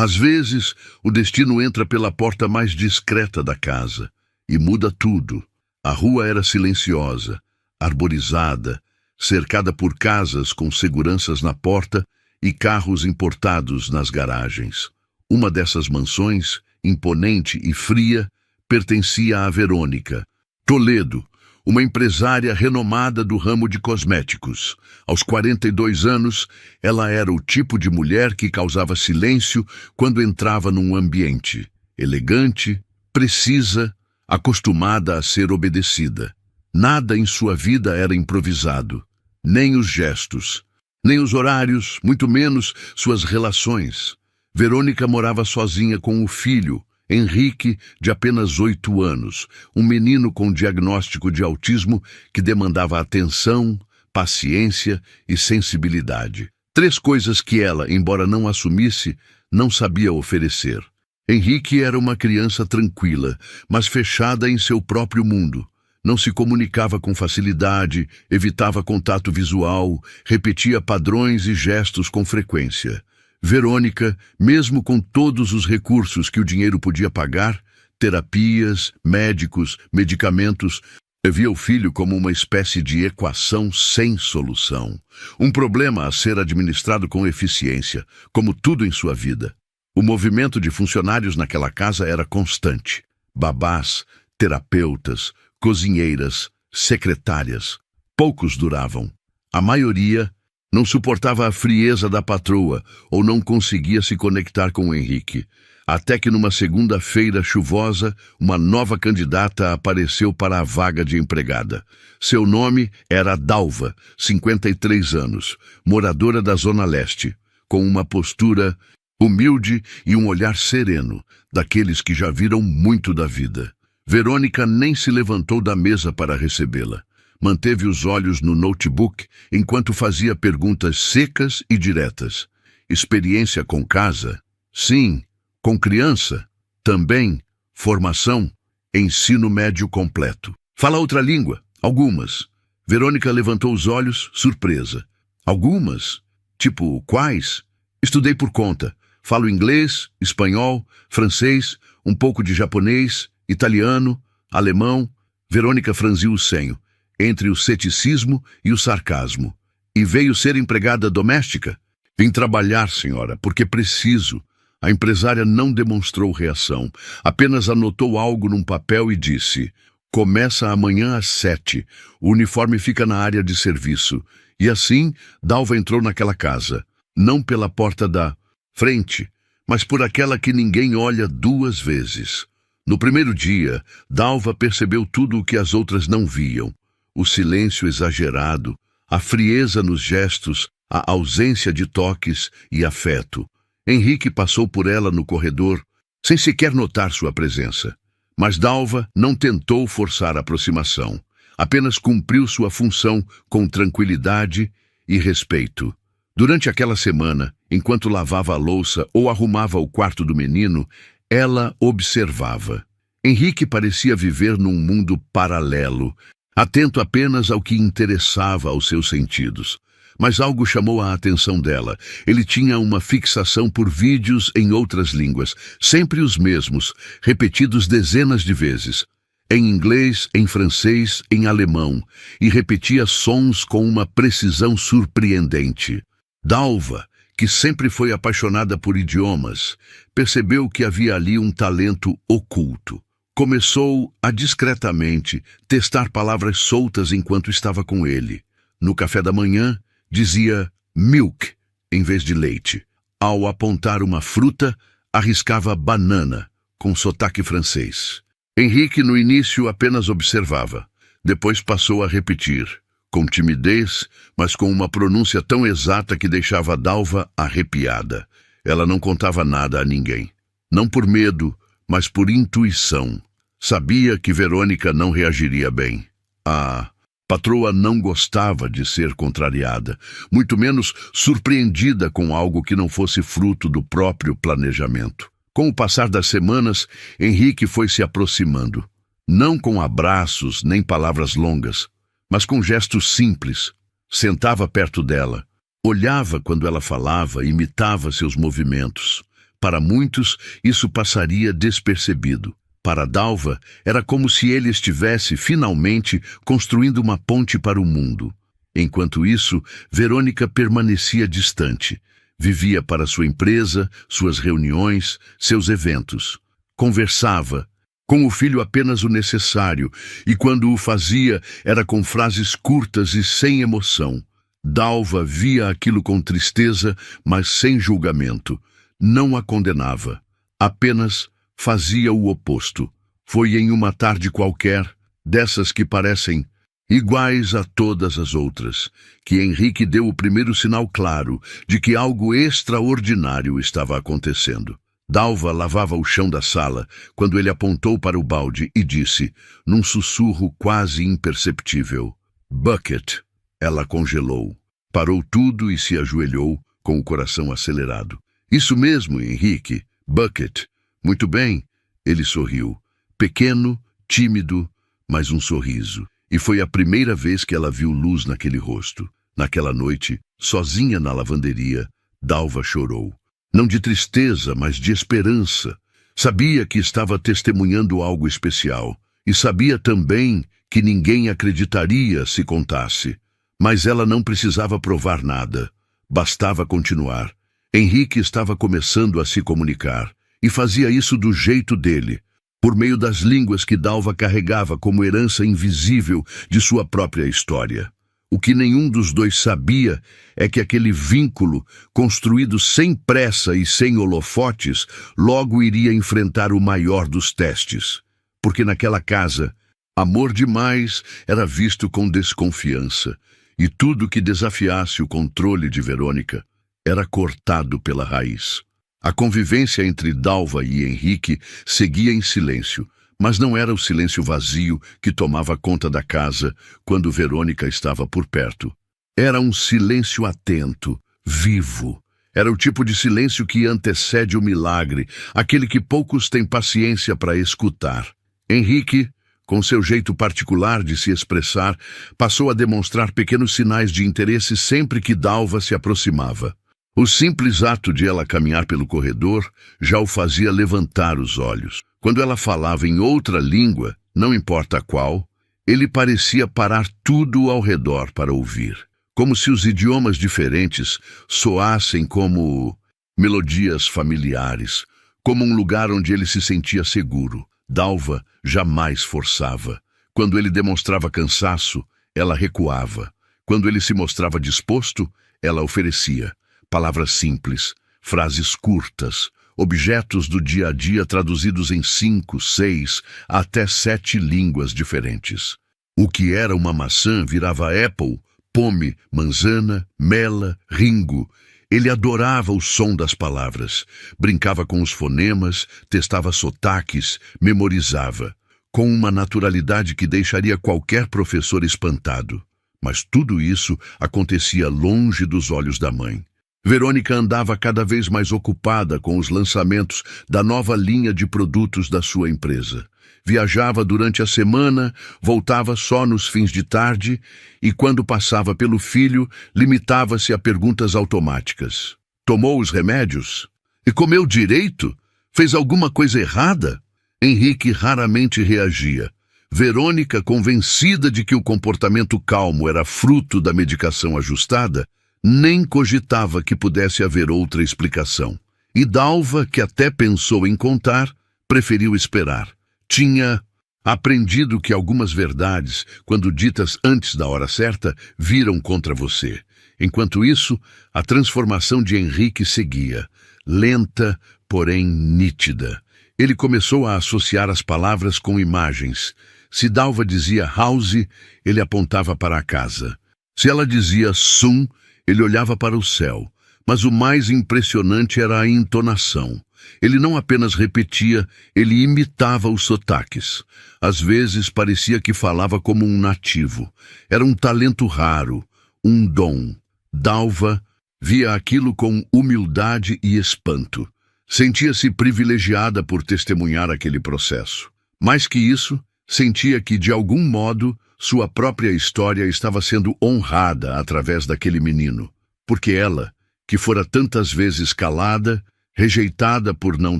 Às vezes, o destino entra pela porta mais discreta da casa e muda tudo. A rua era silenciosa, arborizada, cercada por casas com seguranças na porta e carros importados nas garagens. Uma dessas mansões, imponente e fria, pertencia a Verônica Toledo, uma empresária renomada do ramo de cosméticos. Aos 42 anos, ela era o tipo de mulher que causava silêncio quando entrava num ambiente. Elegante, precisa, acostumada a ser obedecida. Nada em sua vida era improvisado, nem os gestos, nem os horários, muito menos suas relações. Verônica morava sozinha com o filho, Henrique, de apenas 8 anos, um menino com diagnóstico de autismo que demandava atenção, paciência e sensibilidade. 3 coisas que ela, embora não assumisse, não sabia oferecer. Henrique era uma criança tranquila, mas fechada em seu próprio mundo. Não se comunicava com facilidade, evitava contato visual, repetia padrões e gestos com frequência. Verônica, mesmo com todos os recursos que o dinheiro podia pagar, terapias, médicos, medicamentos, via o filho como uma espécie de equação sem solução. Um problema a ser administrado com eficiência, como tudo em sua vida. O movimento de funcionários naquela casa era constante. Babás, terapeutas, cozinheiras, secretárias. Poucos duravam. A maioria não suportava a frieza da patroa ou não conseguia se conectar com o Henrique. Até que numa segunda-feira chuvosa, uma nova candidata apareceu para a vaga de empregada. Seu nome era Dalva, 53 anos, moradora da Zona Leste, com uma postura humilde e um olhar sereno, daqueles que já viram muito da vida. Verônica nem se levantou da mesa para recebê-la. Manteve os olhos no notebook enquanto fazia perguntas secas e diretas. Experiência com casa? Sim. Com criança? Também. Formação? Ensino médio completo. Fala outra língua? Algumas. Verônica levantou os olhos, surpresa. Algumas? Tipo, quais? Estudei por conta. Falo inglês, espanhol, francês, um pouco de japonês, italiano, alemão. Verônica franziu o senho, entre o ceticismo e o sarcasmo. E veio ser empregada doméstica? Vim trabalhar, senhora, porque preciso. A empresária não demonstrou reação, apenas anotou algo num papel e disse: começa amanhã às 7. O uniforme fica na área de serviço. E assim, Dalva entrou naquela casa, não pela porta da frente, mas por aquela que ninguém olha 2 vezes. No primeiro dia, Dalva percebeu tudo o que as outras não viam. O silêncio exagerado, a frieza nos gestos, a ausência de toques e afeto. Henrique passou por ela no corredor, sem sequer notar sua presença. Mas Dalva não tentou forçar a aproximação. Apenas cumpriu sua função com tranquilidade e respeito. Durante aquela semana, enquanto lavava a louça ou arrumava o quarto do menino, ela observava. Henrique parecia viver num mundo paralelo, atento apenas ao que interessava aos seus sentidos. Mas algo chamou a atenção dela. Ele tinha uma fixação por vídeos em outras línguas, sempre os mesmos, repetidos dezenas de vezes. Em inglês, em francês, em alemão, e repetia sons com uma precisão surpreendente. Dalva, que sempre foi apaixonada por idiomas, percebeu que havia ali um talento oculto. Começou a discretamente testar palavras soltas enquanto estava com ele. No café da manhã, dizia milk em vez de leite. Ao apontar uma fruta, arriscava banana, com sotaque francês. Henrique, no início, apenas observava. Depois passou a repetir, com timidez, mas com uma pronúncia tão exata que deixava Dalva arrepiada. Ela não contava nada a ninguém. Não por medo, mas por intuição. Sabia que Verônica não reagiria bem. A patroa não gostava de ser contrariada, muito menos surpreendida com algo que não fosse fruto do próprio planejamento. Com o passar das semanas, Henrique foi se aproximando. Não com abraços nem palavras longas, mas com gestos simples. Sentava perto dela, olhava quando ela falava, imitava seus movimentos. Para muitos, isso passaria despercebido. Para Dalva, era como se ele estivesse, finalmente, construindo uma ponte para o mundo. Enquanto isso, Verônica permanecia distante. Vivia para sua empresa, suas reuniões, seus eventos. Conversava, com o filho apenas o necessário, e quando o fazia, era com frases curtas e sem emoção. Dalva via aquilo com tristeza, mas sem julgamento. Não a condenava. Apenas fazia o oposto. Foi em uma tarde qualquer, dessas que parecem iguais a todas as outras, que Henrique deu o primeiro sinal claro de que algo extraordinário estava acontecendo. Dalva lavava o chão da sala quando ele apontou para o balde e disse, num sussurro quase imperceptível, "Bucket." Ela congelou, parou tudo e se ajoelhou, com o coração acelerado. "Isso mesmo, Henrique, Bucket." "Muito bem." Ele sorriu, pequeno, tímido, mas um sorriso. E foi a primeira vez que ela viu luz naquele rosto. Naquela noite, sozinha na lavanderia, Dalva chorou. Não de tristeza, mas de esperança. Sabia que estava testemunhando algo especial. E sabia também que ninguém acreditaria se contasse. Mas ela não precisava provar nada. Bastava continuar. Henrique estava começando a se comunicar. E fazia isso do jeito dele, por meio das línguas que Dalva carregava como herança invisível de sua própria história. O que nenhum dos dois sabia é que aquele vínculo, construído sem pressa e sem holofotes, logo iria enfrentar o maior dos testes. Porque naquela casa, amor demais era visto com desconfiança, e tudo que desafiasse o controle de Verônica era cortado pela raiz. A convivência entre Dalva e Henrique seguia em silêncio, mas não era o silêncio vazio que tomava conta da casa quando Verônica estava por perto. Era um silêncio atento, vivo. Era o tipo de silêncio que antecede o milagre, aquele que poucos têm paciência para escutar. Henrique, com seu jeito particular de se expressar, passou a demonstrar pequenos sinais de interesse sempre que Dalva se aproximava. O simples ato de ela caminhar pelo corredor já o fazia levantar os olhos. Quando ela falava em outra língua, não importa qual, ele parecia parar tudo ao redor para ouvir, como se os idiomas diferentes soassem como melodias familiares, como um lugar onde ele se sentia seguro. Dalva jamais forçava. Quando ele demonstrava cansaço, ela recuava. Quando ele se mostrava disposto, ela oferecia. Palavras simples, frases curtas, objetos do dia a dia traduzidos em 5, 6, até 7 línguas diferentes. O que era uma maçã virava apple, pome, manzana, mela, ringo. Ele adorava o som das palavras, brincava com os fonemas, testava sotaques, memorizava, com uma naturalidade que deixaria qualquer professor espantado. Mas tudo isso acontecia longe dos olhos da mãe. Verônica andava cada vez mais ocupada com os lançamentos da nova linha de produtos da sua empresa. Viajava durante a semana, voltava só nos fins de tarde e, quando passava pelo filho, limitava-se a perguntas automáticas. Tomou os remédios? E comeu direito? Fez alguma coisa errada? Henrique raramente reagia. Verônica, convencida de que o comportamento calmo era fruto da medicação ajustada, nem cogitava que pudesse haver outra explicação. E Dalva, que até pensou em contar, preferiu esperar. Tinha aprendido que algumas verdades, quando ditas antes da hora certa, viram contra você. Enquanto isso, a transformação de Henrique seguia, lenta, porém nítida. Ele começou a associar as palavras com imagens. Se Dalva dizia house, ele apontava para a casa. Se ela dizia sun, ele olhava para o céu, mas o mais impressionante era a entonação. Ele não apenas repetia, ele imitava os sotaques. Às vezes parecia que falava como um nativo. Era um talento raro, um dom. Dalva via aquilo com humildade e espanto. Sentia-se privilegiada por testemunhar aquele processo. Mais que isso, sentia que, de algum modo, sua própria história estava sendo honrada através daquele menino, porque ela, que fora tantas vezes calada, rejeitada por não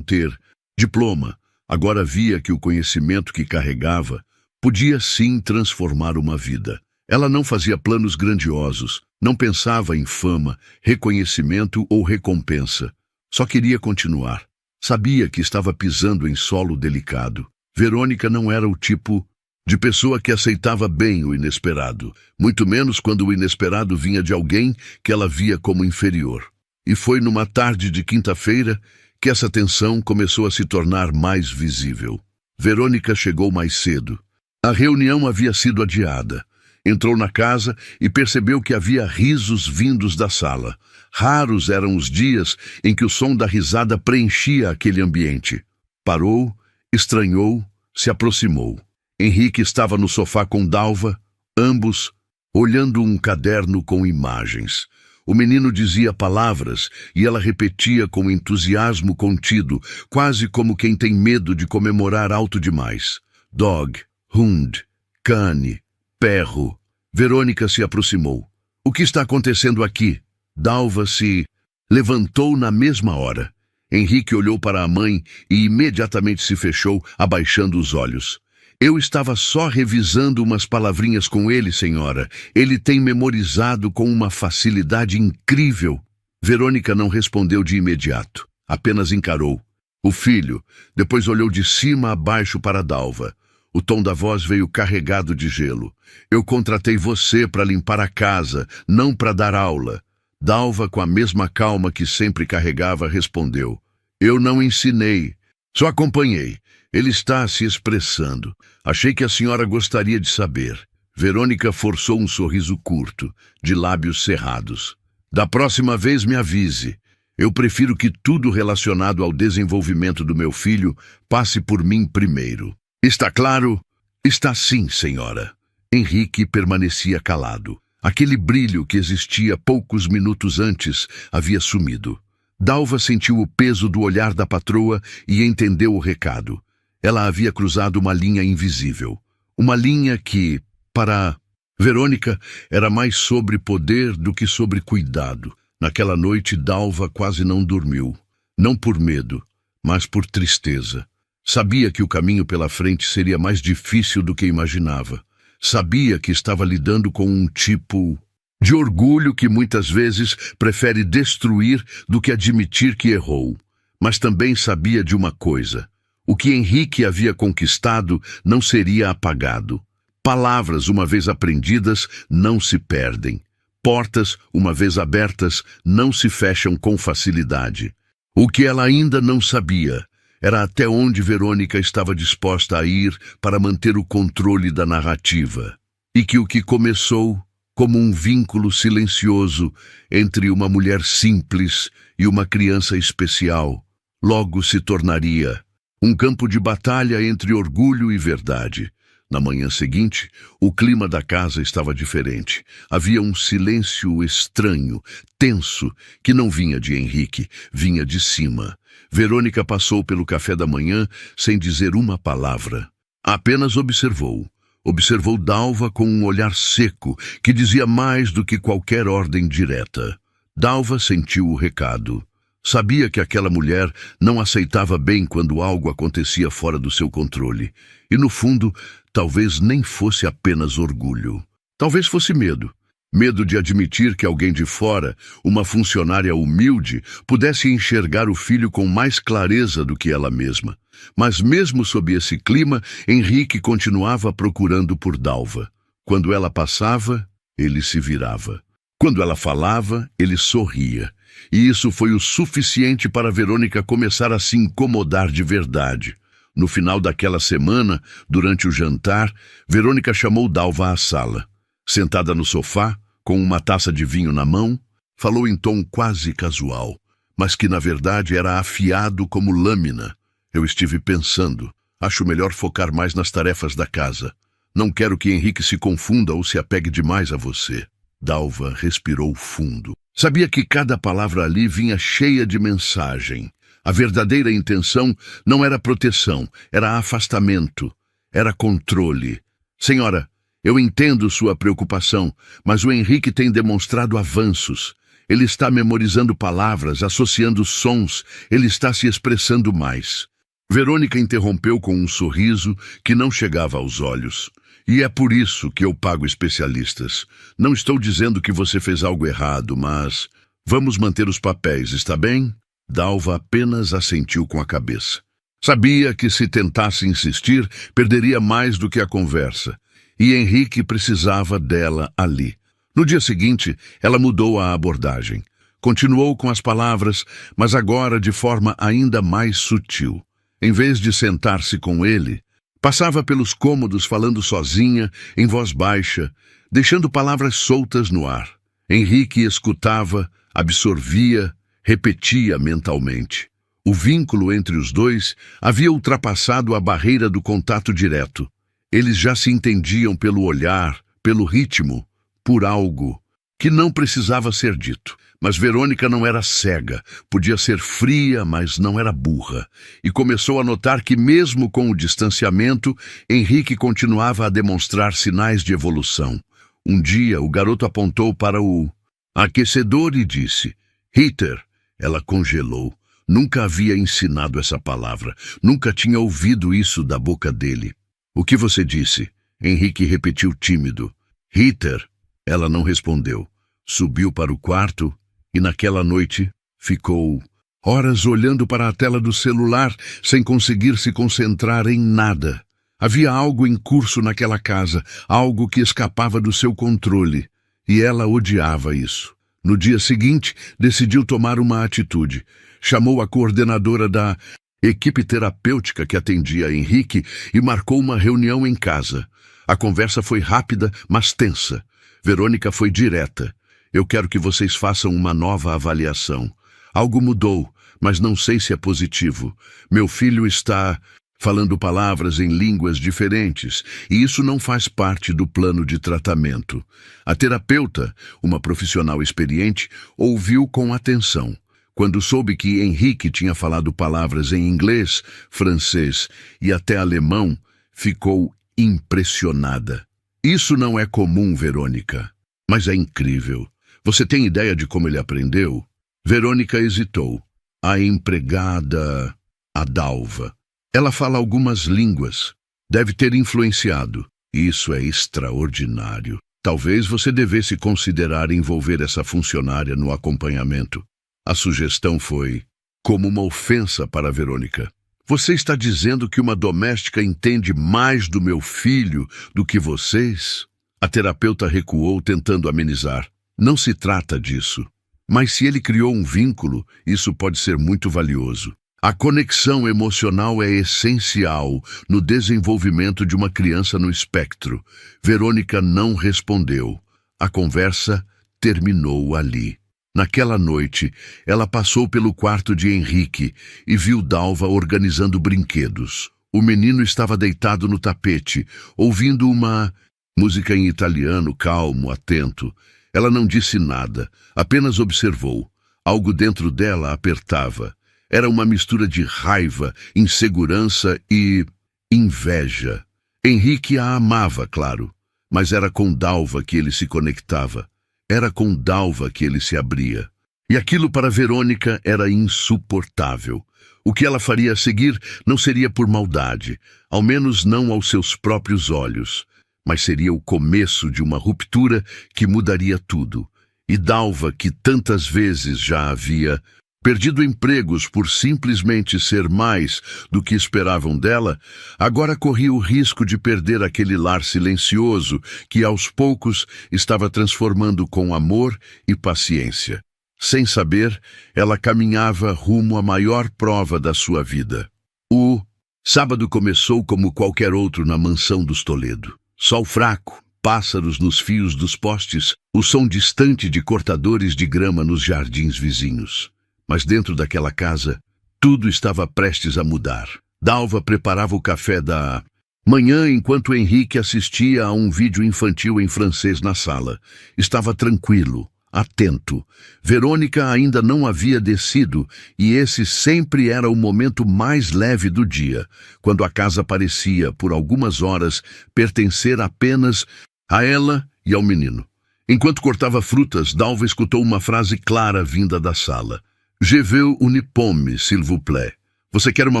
ter diploma, agora via que o conhecimento que carregava podia sim transformar uma vida. Ela não fazia planos grandiosos, não pensava em fama, reconhecimento ou recompensa. Só queria continuar. Sabia que estava pisando em solo delicado. Verônica não era o tipo de pessoa que aceitava bem o inesperado, muito menos quando o inesperado vinha de alguém que ela via como inferior. E foi numa tarde de quinta-feira que essa tensão começou a se tornar mais visível. Verônica chegou mais cedo. A reunião havia sido adiada. Entrou na casa e percebeu que havia risos vindos da sala. Raros eram os dias em que o som da risada preenchia aquele ambiente. Parou, estranhou, se aproximou. Henrique estava no sofá com Dalva, ambos olhando um caderno com imagens. O menino dizia palavras e ela repetia com entusiasmo contido, quase como quem tem medo de comemorar alto demais. Dog, Hund, Cane, Perro. Verônica se aproximou. O que está acontecendo aqui? Dalva se levantou na mesma hora. Henrique olhou para a mãe e imediatamente se fechou, abaixando os olhos. Eu estava só revisando umas palavrinhas com ele, senhora. Ele tem memorizado com uma facilidade incrível. Verônica não respondeu de imediato. Apenas encarou. O filho, depois olhou de cima a baixo para Dalva. O tom da voz veio carregado de gelo. Eu contratei você para limpar a casa, não para dar aula. Dalva, com a mesma calma que sempre carregava, respondeu. Eu não ensinei, só acompanhei. Ele está se expressando. Achei que a senhora gostaria de saber. Verônica forçou um sorriso curto, de lábios cerrados. Da próxima vez me avise. Eu prefiro que tudo relacionado ao desenvolvimento do meu filho passe por mim primeiro. Está claro? Está sim, senhora. Henrique permanecia calado. Aquele brilho que existia poucos minutos antes havia sumido. Dalva sentiu o peso do olhar da patroa e entendeu o recado. Ela havia cruzado uma linha invisível. Uma linha que, para Verônica, era mais sobre poder do que sobre cuidado. Naquela noite, Dalva quase não dormiu. Não por medo, mas por tristeza. Sabia que o caminho pela frente seria mais difícil do que imaginava. Sabia que estava lidando com um tipo de orgulho que muitas vezes prefere destruir do que admitir que errou. Mas também sabia de uma coisa. O que Henrique havia conquistado não seria apagado. Palavras, uma vez aprendidas, não se perdem. Portas, uma vez abertas, não se fecham com facilidade. O que ela ainda não sabia era até onde Verônica estava disposta a ir para manter o controle da narrativa. E que o que começou como um vínculo silencioso entre uma mulher simples e uma criança especial, logo se tornaria um campo de batalha entre orgulho e verdade. Na manhã seguinte, o clima da casa estava diferente. Havia um silêncio estranho, tenso, que não vinha de Henrique, vinha de cima. Verônica passou pelo café da manhã sem dizer uma palavra. Apenas observou. Observou Dalva com um olhar seco, que dizia mais do que qualquer ordem direta. Dalva sentiu o recado. Sabia que aquela mulher não aceitava bem quando algo acontecia fora do seu controle. E, no fundo, talvez nem fosse apenas orgulho. Talvez fosse medo. Medo de admitir que alguém de fora, uma funcionária humilde, pudesse enxergar o filho com mais clareza do que ela mesma. Mas mesmo sob esse clima, Henrique continuava procurando por Dalva. Quando ela passava, ele se virava. Quando ela falava, ele sorria. E isso foi o suficiente para Verônica começar a se incomodar de verdade. No final daquela semana, durante o jantar, Verônica chamou Dalva à sala. Sentada no sofá, com uma taça de vinho na mão, falou em tom quase casual, mas que na verdade era afiado como lâmina. Eu estive pensando, acho melhor focar mais nas tarefas da casa. Não quero que Henrique se confunda ou se apegue demais a você. Dalva respirou fundo. Sabia que cada palavra ali vinha cheia de mensagem. A verdadeira intenção não era proteção, era afastamento, era controle. Senhora, eu entendo sua preocupação, mas o Henrique tem demonstrado avanços. Ele está memorizando palavras, associando sons, ele está se expressando mais. Verônica interrompeu com um sorriso que não chegava aos olhos. E é por isso que eu pago especialistas. Não estou dizendo que você fez algo errado, mas vamos manter os papéis, está bem? Dalva apenas assentiu com a cabeça. Sabia que se tentasse insistir, perderia mais do que a conversa. E Henrique precisava dela ali. No dia seguinte, ela mudou a abordagem. Continuou com as palavras, mas agora de forma ainda mais sutil. Em vez de sentar-se com ele, passava pelos cômodos falando sozinha, em voz baixa, deixando palavras soltas no ar. Henrique escutava, absorvia, repetia mentalmente. O vínculo entre os dois havia ultrapassado a barreira do contato direto. Eles já se entendiam pelo olhar, pelo ritmo, por algo que não precisava ser dito. Mas Verônica não era cega, podia ser fria, mas não era burra. E começou a notar que, mesmo com o distanciamento, Henrique continuava a demonstrar sinais de evolução. Um dia, o garoto apontou para o aquecedor e disse, "Heater." Ela congelou. Nunca havia ensinado essa palavra. Nunca tinha ouvido isso da boca dele. "O que você disse?" Henrique repetiu tímido. "Heater." Ela não respondeu. Subiu para o quarto e naquela noite ficou horas olhando para a tela do celular sem conseguir se concentrar em nada. Havia algo em curso naquela casa, algo que escapava do seu controle, e ela odiava isso. No dia seguinte, decidiu tomar uma atitude. Chamou a coordenadora da equipe terapêutica que atendia Henrique e marcou uma reunião em casa. A conversa foi rápida, mas tensa. Verônica foi direta. "Eu quero que vocês façam uma nova avaliação. Algo mudou, mas não sei se é positivo. Meu filho está falando palavras em línguas diferentes, e isso não faz parte do plano de tratamento." A terapeuta, uma profissional experiente, ouviu com atenção. Quando soube que Henrique tinha falado palavras em inglês, francês e até alemão, ficou impressionada. "Isso não é comum, Verônica, mas é incrível. Você tem ideia de como ele aprendeu?" Verônica hesitou. "A empregada, a Dalva. Ela fala algumas línguas. Deve ter influenciado. Isso é extraordinário. Talvez você devesse considerar envolver essa funcionária no acompanhamento." A sugestão foi como uma ofensa para Verônica. "Você está dizendo que uma doméstica entende mais do meu filho do que vocês?" A terapeuta recuou, tentando amenizar. "Não se trata disso. Mas se ele criou um vínculo, isso pode ser muito valioso. A conexão emocional é essencial no desenvolvimento de uma criança no espectro." Verônica não respondeu. A conversa terminou ali. Naquela noite, ela passou pelo quarto de Henrique e viu Dalva organizando brinquedos. O menino estava deitado no tapete, ouvindo uma música em italiano, calmo, atento. Ela não disse nada, apenas observou. Algo dentro dela apertava. Era uma mistura de raiva, insegurança e inveja. Henrique a amava, claro, mas era com Dalva que ele se conectava. Era com Dalva que ele se abria. E aquilo para Verônica era insuportável. O que ela faria a seguir não seria por maldade, ao menos não aos seus próprios olhos, mas seria o começo de uma ruptura que mudaria tudo. E Dalva, que tantas vezes já havia perdido empregos por simplesmente ser mais do que esperavam dela, agora corria o risco de perder aquele lar silencioso que aos poucos estava transformando com amor e paciência. Sem saber, ela caminhava rumo à maior prova da sua vida. O sábado começou como qualquer outro na mansão dos Toledo. Sol fraco, pássaros nos fios dos postes, o som distante de cortadores de grama nos jardins vizinhos. Mas dentro daquela casa, tudo estava prestes a mudar. Dalva preparava o café da manhã enquanto Henrique assistia a um vídeo infantil em francês na sala. Estava tranquilo, atento. Verônica ainda não havia descido e esse sempre era o momento mais leve do dia, quando a casa parecia, por algumas horas, pertencer apenas a ela e ao menino. Enquanto cortava frutas, Dalva escutou uma frase clara vinda da sala. Je veux une pomme, s'il vous plaît. Você quer uma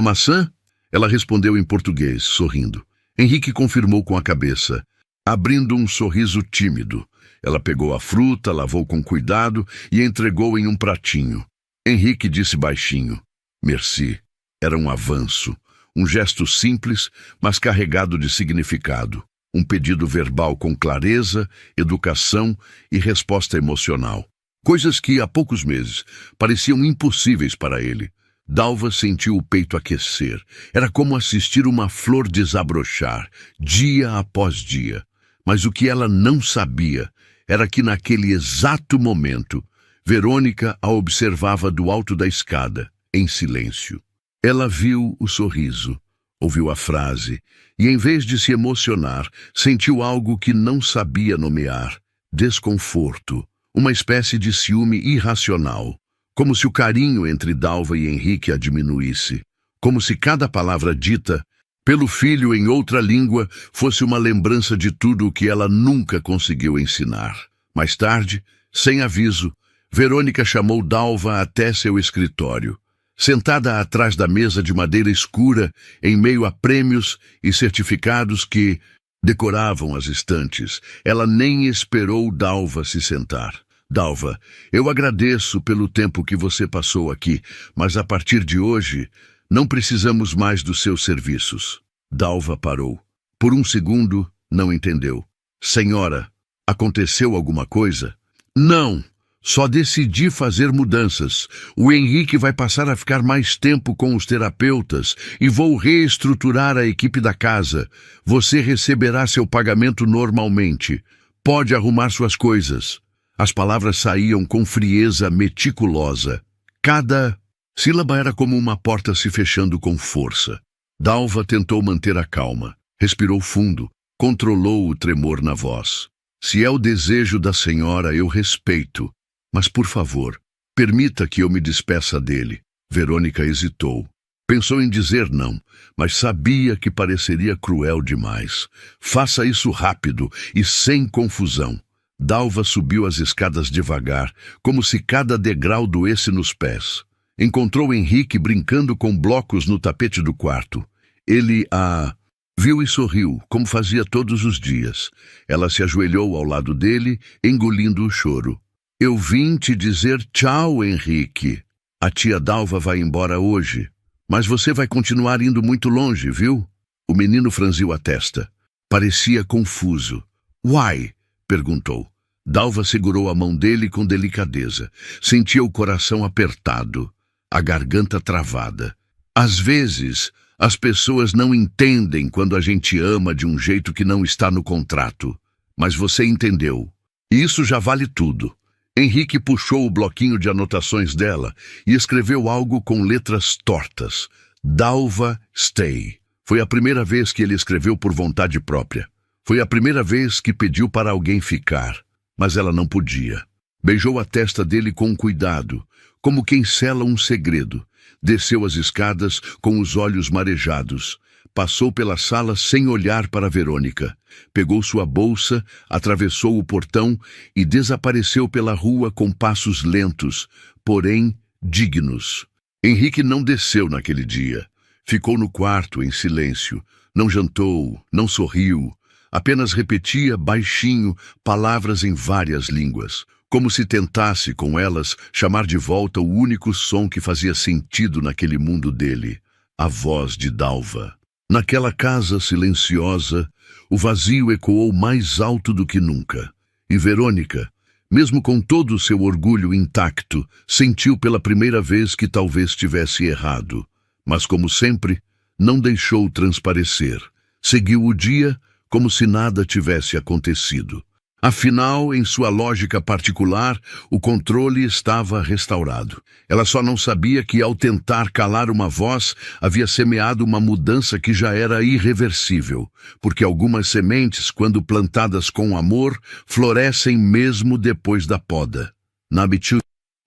maçã? Ela respondeu em português, sorrindo. Henrique confirmou com a cabeça, abrindo um sorriso tímido. Ela pegou a fruta, lavou com cuidado e entregou em um pratinho. Henrique disse baixinho, merci. Era um avanço, um gesto simples, mas carregado de significado. Um pedido verbal com clareza, educação e resposta emocional. Coisas que, há poucos meses, pareciam impossíveis para ele. Dalva sentiu o peito aquecer. Era como assistir uma flor desabrochar, dia após dia. Mas o que ela não sabia era que naquele exato momento, Verônica a observava do alto da escada, em silêncio. Ela viu o sorriso, ouviu a frase, e em vez de se emocionar, sentiu algo que não sabia nomear, desconforto, uma espécie de ciúme irracional, como se o carinho entre Dalva e Henrique a diminuísse, como se cada palavra dita pelo filho em outra língua fosse uma lembrança de tudo o que ela nunca conseguiu ensinar. Mais tarde, sem aviso, Verônica chamou Dalva até seu escritório. Sentada atrás da mesa de madeira escura, em meio a prêmios e certificados que decoravam as estantes, ela nem esperou Dalva se sentar. Dalva, eu agradeço pelo tempo que você passou aqui, mas a partir de hoje, não precisamos mais dos seus serviços. Dalva parou. Por um segundo, não entendeu. Senhora, aconteceu alguma coisa? Não! Só decidi fazer mudanças. O Henrique vai passar a ficar mais tempo com os terapeutas e vou reestruturar a equipe da casa. Você receberá seu pagamento normalmente. Pode arrumar suas coisas. As palavras saíam com frieza meticulosa. Cada sílaba era como uma porta se fechando com força. Dalva tentou manter a calma. Respirou fundo. Controlou o tremor na voz. Se é o desejo da senhora, eu respeito. Mas, por favor, permita que eu me despeça dele. Verônica hesitou. Pensou em dizer não, mas sabia que pareceria cruel demais. Faça isso rápido e sem confusão. Dalva subiu as escadas devagar, como se cada degrau doesse nos pés. Encontrou Henrique brincando com blocos no tapete do quarto. Ele a viu e sorriu, como fazia todos os dias. Ela se ajoelhou ao lado dele, engolindo o choro. Eu vim te dizer tchau, Henrique. A tia Dalva vai embora hoje, mas você vai continuar indo muito longe, viu? O menino franziu a testa. Parecia confuso. Why? Perguntou. Dalva segurou a mão dele com delicadeza. Sentia o coração apertado, a garganta travada. Às vezes, as pessoas não entendem quando a gente ama de um jeito que não está no contrato. Mas você entendeu. E isso já vale tudo. Henrique puxou o bloquinho de anotações dela e escreveu algo com letras tortas. Dalva Stay. Foi a primeira vez que ele escreveu por vontade própria. Foi a primeira vez que pediu para alguém ficar, mas ela não podia. Beijou a testa dele com cuidado, como quem sela um segredo. Desceu as escadas com os olhos marejados. Passou pela sala sem olhar para Verônica. Pegou sua bolsa, atravessou o portão e desapareceu pela rua com passos lentos, porém dignos. Henrique não desceu naquele dia. Ficou no quarto em silêncio. Não jantou, não sorriu. Apenas repetia baixinho palavras em várias línguas, como se tentasse, com elas, chamar de volta o único som que fazia sentido naquele mundo dele, a voz de Dalva. Naquela casa silenciosa, o vazio ecoou mais alto do que nunca. E Verônica, mesmo com todo o seu orgulho intacto, sentiu pela primeira vez que talvez tivesse errado. Mas, como sempre, não deixou transparecer. Seguiu o dia como se nada tivesse acontecido. Afinal, em sua lógica particular, o controle estava restaurado. Ela só não sabia que, ao tentar calar uma voz, havia semeado uma mudança que já era irreversível, porque algumas sementes, quando plantadas com amor, florescem mesmo depois da poda. Na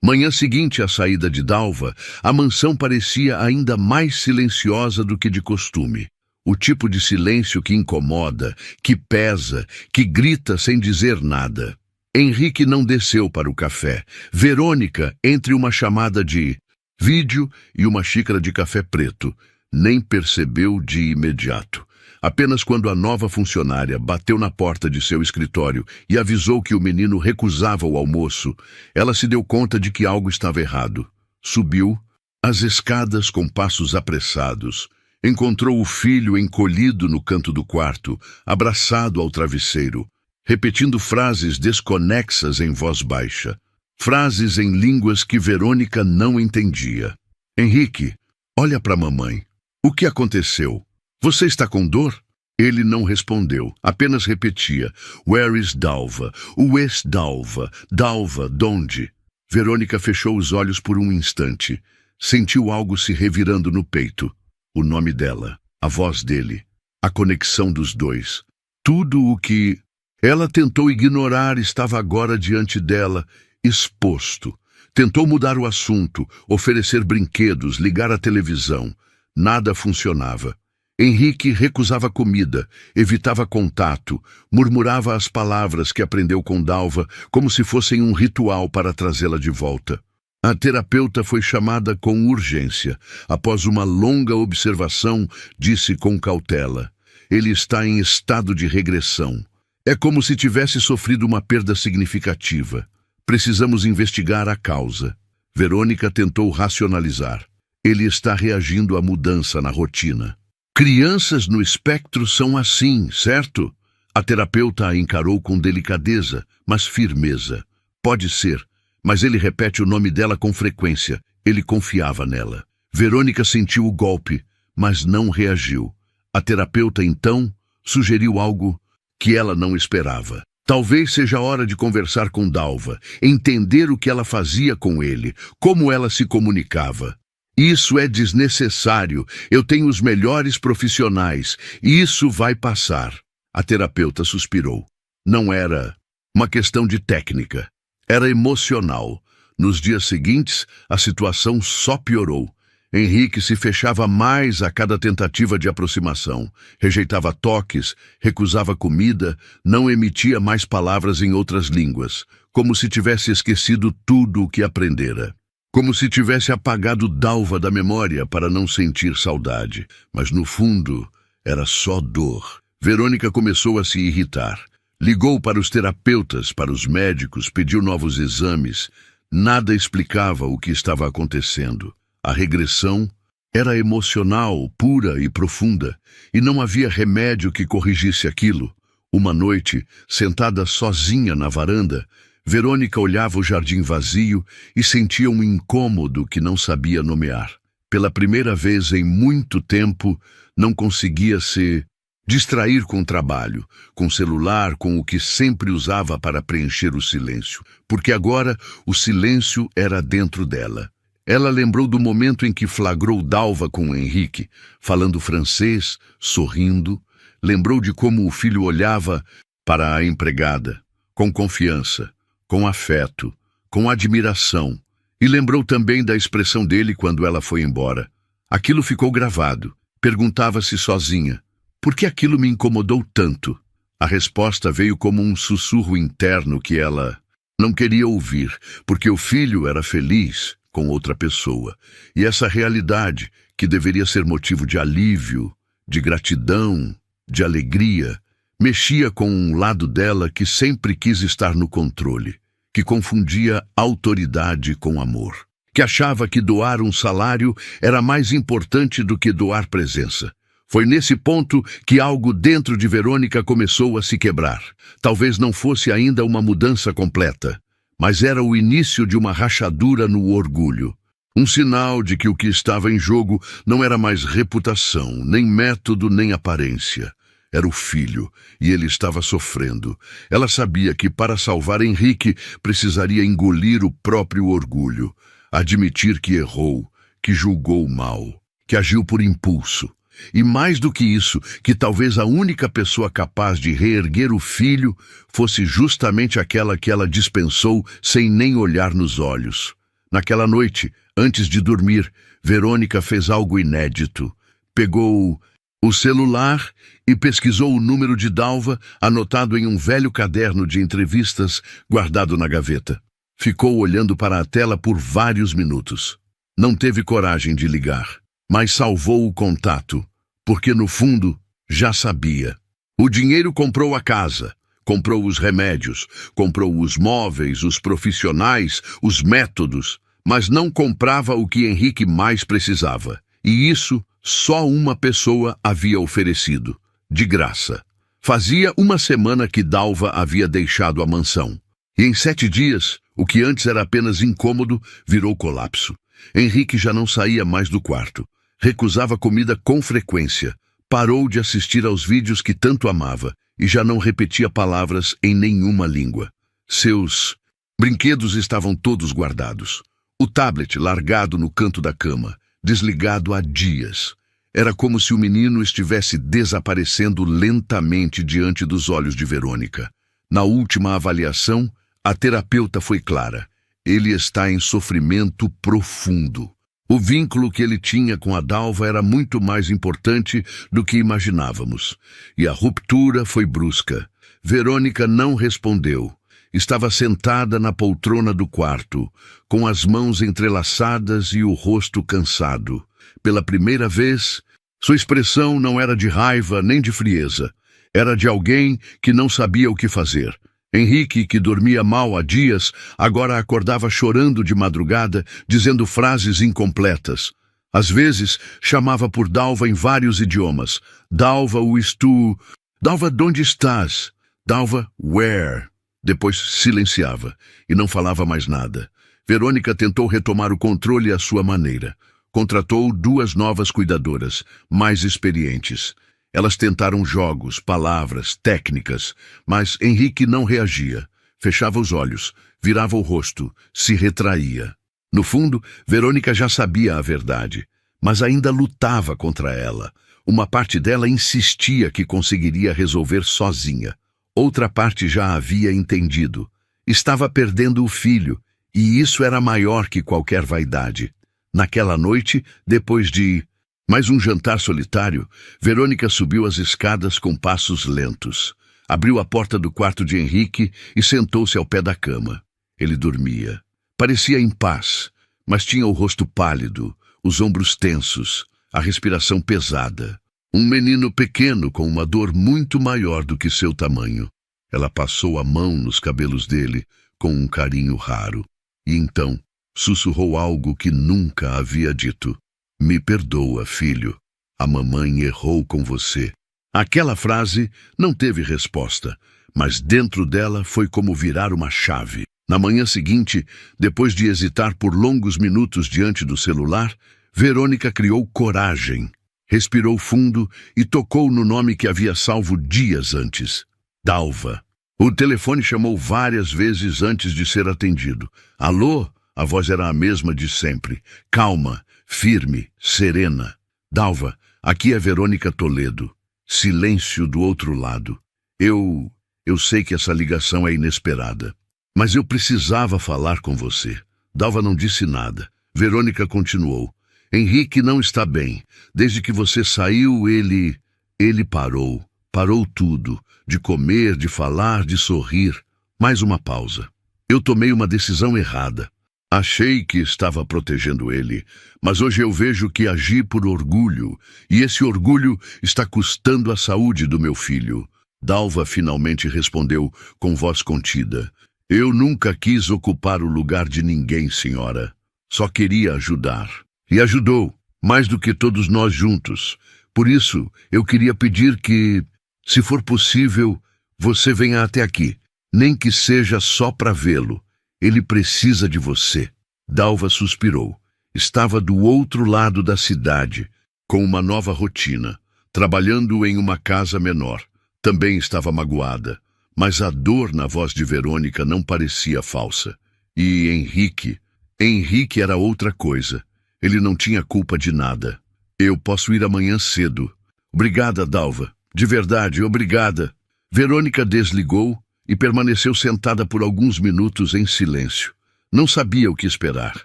manhã seguinte à saída de Dalva, a mansão parecia ainda mais silenciosa do que de costume. O tipo de silêncio que incomoda, que pesa, que grita sem dizer nada. Henrique não desceu para o café. Verônica, entre uma chamada de vídeo e uma xícara de café preto, nem percebeu de imediato. Apenas quando a nova funcionária bateu na porta de seu escritório e avisou que o menino recusava o almoço, ela se deu conta de que algo estava errado. Subiu as escadas com passos apressados. Encontrou o filho encolhido no canto do quarto, abraçado ao travesseiro, repetindo frases desconexas em voz baixa. Frases em línguas que Verônica não entendia. Henrique, olha para a mamãe. O que aconteceu? Você está com dor? Ele não respondeu, apenas repetia. Where is Dalva? Where's Dalva? Dalva, donde? Verônica fechou os olhos por um instante. Sentiu algo se revirando no peito. O nome dela, a voz dele, a conexão dos dois. Tudo o que ela tentou ignorar estava agora diante dela, exposto. Tentou mudar o assunto, oferecer brinquedos, ligar a televisão. Nada funcionava. Henrique recusava comida, evitava contato, murmurava as palavras que aprendeu com Dalva como se fossem um ritual para trazê-la de volta. A terapeuta foi chamada com urgência. Após uma longa observação, disse com cautela: ele está em estado de regressão. É como se tivesse sofrido uma perda significativa. Precisamos investigar a causa. Verônica tentou racionalizar. Ele está reagindo à mudança na rotina. Crianças no espectro são assim, certo? A terapeuta a encarou com delicadeza, mas firmeza. Pode ser, mas ele repete o nome dela com frequência. Ele confiava nela. Verônica sentiu o golpe, mas não reagiu. A terapeuta, então, sugeriu algo que ela não esperava. Talvez seja a hora de conversar com Dalva, entender o que ela fazia com ele, como ela se comunicava. Isso é desnecessário. Eu tenho os melhores profissionais. E isso vai passar. A terapeuta suspirou. Não era uma questão de técnica. Era emocional. Nos dias seguintes, a situação só piorou. Henrique se fechava mais a cada tentativa de aproximação. Rejeitava toques, recusava comida, não emitia mais palavras em outras línguas, como se tivesse esquecido tudo o que aprendera. Como se tivesse apagado Dalva da memória para não sentir saudade. Mas no fundo, era só dor. Verônica começou a se irritar. Ligou para os terapeutas, para os médicos, pediu novos exames. Nada explicava o que estava acontecendo. A regressão era emocional, pura e profunda, e não havia remédio que corrigisse aquilo. Uma noite, sentada sozinha na varanda, Verônica olhava o jardim vazio e sentia um incômodo que não sabia nomear. Pela primeira vez em muito tempo, não conseguia se distrair com o trabalho, com o celular, com o que sempre usava para preencher o silêncio, porque agora o silêncio era dentro dela. Ela lembrou do momento em que flagrou Dalva com o Henrique, falando francês, sorrindo. Lembrou de como o filho olhava para a empregada, com confiança, com afeto, com admiração. E lembrou também da expressão dele quando ela foi embora. Aquilo ficou gravado. Perguntava-se sozinha: por que aquilo me incomodou tanto? A resposta veio como um sussurro interno que ela não queria ouvir, porque o filho era feliz com outra pessoa. E essa realidade, que deveria ser motivo de alívio, de gratidão, de alegria, mexia com um lado dela que sempre quis estar no controle, que confundia autoridade com amor, que achava que doar um salário era mais importante do que doar presença. Foi nesse ponto que algo dentro de Verônica começou a se quebrar. Talvez não fosse ainda uma mudança completa, mas era o início de uma rachadura no orgulho. Um sinal de que o que estava em jogo não era mais reputação, nem método, nem aparência. Era o filho, e ele estava sofrendo. Ela sabia que para salvar Henrique precisaria engolir o próprio orgulho, admitir que errou, que julgou mal, que agiu por impulso. E mais do que isso, que talvez a única pessoa capaz de reerguer o filho fosse justamente aquela que ela dispensou sem nem olhar nos olhos. Naquela noite, antes de dormir, Verônica fez algo inédito. Pegou o celular e pesquisou o número de Dalva anotado em um velho caderno de entrevistas guardado na gaveta. Ficou olhando para a tela por vários minutos. Não teve coragem de ligar, mas salvou o contato, porque no fundo já sabia. O dinheiro comprou a casa, comprou os remédios, comprou os móveis, os profissionais, os métodos, mas não comprava o que Henrique mais precisava. E isso só uma pessoa havia oferecido, de graça. Fazia uma semana que Dalva havia deixado a mansão. E em 7 dias, o que antes era apenas incômodo, virou colapso. Henrique já não saía mais do quarto. Recusava comida com frequência. Parou de assistir aos vídeos que tanto amava e já não repetia palavras em nenhuma língua. Seus brinquedos estavam todos guardados. O tablet largado no canto da cama, desligado há dias. Era como se o menino estivesse desaparecendo lentamente diante dos olhos de Verônica. Na última avaliação, a terapeuta foi clara. Ele está em sofrimento profundo. O vínculo que ele tinha com a Dalva era muito mais importante do que imaginávamos. E a ruptura foi brusca. Verônica não respondeu. Estava sentada na poltrona do quarto, com as mãos entrelaçadas e o rosto cansado. Pela primeira vez, sua expressão não era de raiva nem de frieza. Era de alguém que não sabia o que fazer. Henrique, que dormia mal há dias, agora acordava chorando de madrugada, dizendo frases incompletas. Às vezes, chamava por Dalva em vários idiomas. Dalva, o estou... Dalva, onde estás? Dalva, where? Depois silenciava e não falava mais nada. Verônica tentou retomar o controle à sua maneira. Contratou 2 novas cuidadoras, mais experientes. Elas tentaram jogos, palavras, técnicas, mas Henrique não reagia. Fechava os olhos, virava o rosto, se retraía. No fundo, Verônica já sabia a verdade, mas ainda lutava contra ela. Uma parte dela insistia que conseguiria resolver sozinha. Outra parte já havia entendido. Estava perdendo o filho, e isso era maior que qualquer vaidade. Naquela noite, depois de mais um jantar solitário, Verônica subiu as escadas com passos lentos. Abriu a porta do quarto de Henrique e sentou-se ao pé da cama. Ele dormia. Parecia em paz, mas tinha o rosto pálido, os ombros tensos, a respiração pesada. Um menino pequeno com uma dor muito maior do que seu tamanho. Ela passou a mão nos cabelos dele com um carinho raro. E então sussurrou algo que nunca havia dito. Me perdoa, filho. A mamãe errou com você. Aquela frase não teve resposta, mas dentro dela foi como virar uma chave. Na manhã seguinte, depois de hesitar por longos minutos diante do celular, Verônica criou coragem. Respirou fundo e tocou no nome que havia salvo dias antes. Dalva. O telefone chamou várias vezes antes de ser atendido. Alô? A voz era a mesma de sempre. Calma, firme, serena. Dalva, aqui é Verônica Toledo. Silêncio do outro lado. Eu sei que essa ligação é inesperada, mas eu precisava falar com você. Dalva não disse nada. Verônica continuou. Henrique não está bem. Desde que você saiu, ele parou. Parou tudo. De comer, de falar, de sorrir. Mais uma pausa. Eu tomei uma decisão errada. Achei que estava protegendo ele, mas hoje eu vejo que agi por orgulho, e esse orgulho está custando a saúde do meu filho. Dalva finalmente respondeu com voz contida. Eu nunca quis ocupar o lugar de ninguém, senhora. Só queria ajudar. E ajudou, mais do que todos nós juntos. Por isso, eu queria pedir que, se for possível, você venha até aqui, nem que seja só para vê-lo. Ele precisa de você. Dalva suspirou. Estava do outro lado da cidade, com uma nova rotina, trabalhando em uma casa menor. Também estava magoada, mas a dor na voz de Verônica não parecia falsa. E Henrique era outra coisa. Ele não tinha culpa de nada. Eu posso ir amanhã cedo. Obrigada, Dalva. De verdade, obrigada. Verônica desligou e permaneceu sentada por alguns minutos em silêncio. Não sabia o que esperar.